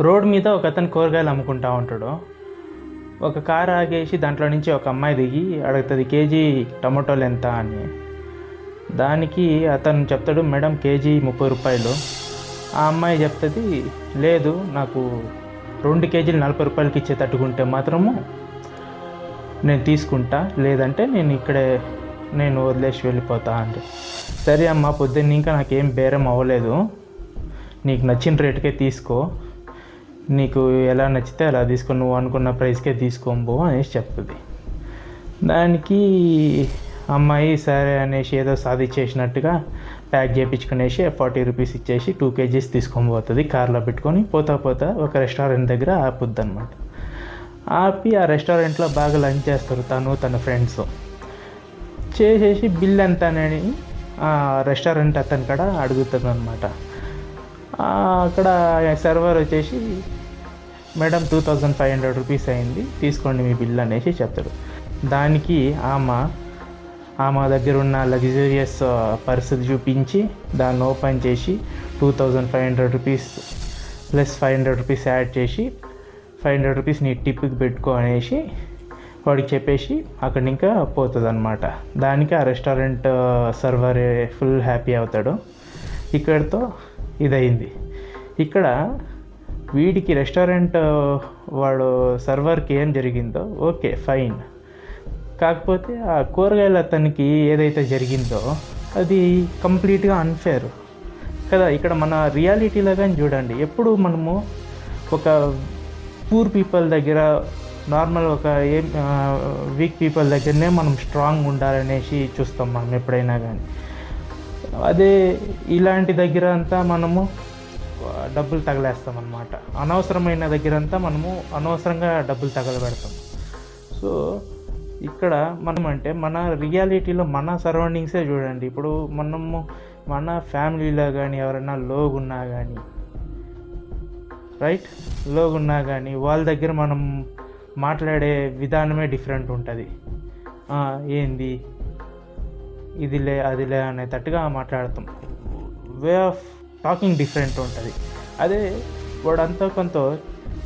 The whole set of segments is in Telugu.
రోడ్ మీద ఒక అతను కూరగాయలు అమ్ముకుంటా ఉంటాడు. ఒక కారు ఆగేసి దాంట్లో నుంచి ఒక అమ్మాయి దిగి అడుగుతుంది, కేజీ టమాటోలు ఎంత అని. దానికి అతను చెప్తాడు, మేడం కేజీ 30 రూపాయలు. ఆ అమ్మాయి చెప్తుంది, లేదు నాకు 2 కేజీలు 40 రూపాయలకి ఇచ్చే తట్టుకుంటే మాత్రము నేను తీసుకుంటా, లేదంటే నేను వదిలేసి వెళ్ళిపోతా అంటే. సరే అమ్మ, పొద్దున్న ఇంకా నాకేం బేరం అవ్వలేదు, నీకు నచ్చిన రేటుకే తీసుకో, నీకు ఎలా నచ్చితే అలా తీసుకో, నువ్వు అనుకున్న ప్రైస్కే తీసుకోబో అనేసి చెప్తుంది. దానికి అమ్మాయి సరే అనేసి ఏదో సాధించేసినట్టుగా ప్యాక్ చేయించుకునేసి 40 రూపీస్ ఇచ్చేసి 2 కేజీస్ తీసుకొని పోతుంది. కార్లో పెట్టుకొని పోతా ఒక రెస్టారెంట్ దగ్గర ఆపుద్ది అనమాట. ఆపి ఆ రెస్టారెంట్లో బాగా లంచ్ చేస్తారు తన ఫ్రెండ్స్. చేసేసి బిల్ ఎంత అని ఆ రెస్టారెంట్ అతని కాడ అడుగుతుంది అనమాట. అక్కడ సర్వర్ వచ్చేసి, మేడం 2500 రూపీస్ అయింది, తీసుకోండి మీ బిల్ అనేసి చెప్తాడు. దానికి ఆమె దగ్గర ఉన్న లగ్జరియస్ పర్సు చూపించి దాన్ని ఓపెన్ చేసి 2500 రూపీస్ ప్లస్ 500 రూపీస్ యాడ్ చేసి 500 రూపీస్ నీ టిప్కి పెట్టుకో అనేసి వాడికి చెప్పేసి అక్కడి ఇంకా పోతుంది అనమాట. దానికి ఆ రెస్టారెంట్ సర్వర్ ఫుల్ హ్యాపీ అవుతాడు. ఇక్కడితో ఇదయింది. ఇక్కడ వీడికి రెస్టారెంట్ వాడు సర్వర్కి ఏం జరిగిందో ఓకే ఫైన్, కాకపోతే ఆ కూరగాయలు అతనికి ఏదైతే జరిగిందో అది కంప్లీట్గా అన్ఫేర్ కదా. ఇక్కడ మన రియాలిటీలో కానీ చూడండి, ఎప్పుడు మనము ఒక పూర్ పీపుల్ దగ్గర, నార్మల్ ఒక వీక్ పీపుల్ దగ్గరనే మనం స్ట్రాంగ్ ఉండాలనేసి చూస్తాం మనం ఎప్పుడైనా కానీ. అదే ఇలాంటి దగ్గర అంతా మనము డబ్బులు తగలేస్తాం అన్నమాట. అనవసరమైన దగ్గర అంతా మనము అనవసరంగా డబ్బులు తగలబెడతాం. సో ఇక్కడ మన రియాలిటీలో మన సరౌండింగ్సే చూడండి. ఇప్పుడు మన ఫ్యామిలీలో కానీ ఎవరైనా లోగున్నా కానీ వాళ్ళ దగ్గర మనం మాట్లాడే విధానమే డిఫరెంట్ ఉంటుంది. ఏంది ఇదిలే అదిలే అనేటట్టుగా మాట్లాడతాం. వే ఆఫ్ టాకింగ్ డిఫరెంట్ ఉంటుంది. అదే వాడంతా కొంత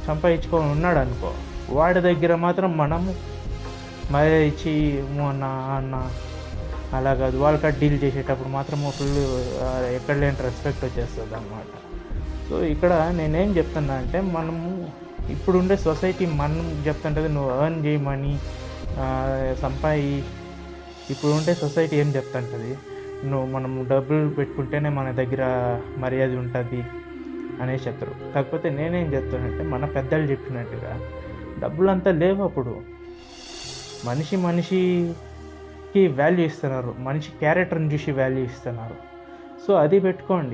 సంపాదించుకొని ఉన్నాడు అనుకో, వాడి దగ్గర మాత్రం మనము మర్యాద ఇచ్చి అన్న అలా కాదు, వాళ్ళకి డీల్ చేసేటప్పుడు మాత్రం ఫుల్ ఎక్కడ లేని రెస్పెక్ట్ వచ్చేస్తుంది అన్నమాట. సో ఇక్కడ నేనేం చెప్తున్నా అంటే, మనము ఇప్పుడుండే సొసైటీ మనం చెప్తుంటుంది నువ్వు ఎర్న్ చేయమని ఇప్పుడు ఉండే సొసైటీ ఏం చెప్తుంటుంది, మనం డబ్బులు పెట్టుకుంటేనే మన దగ్గర మర్యాద ఉంటుంది అనేసి చెప్తారు. కాకపోతే నేనేం చెప్తానంటే, మన పెద్దలు చెప్పినట్టుగా డబ్బులంతా లేవు. అప్పుడు మనిషికి వాల్యూ ఇస్తున్నారు, మనిషి క్యారెక్టర్ని చూసి వాల్యూ ఇస్తున్నారు. సో అది పెట్టుకోండి.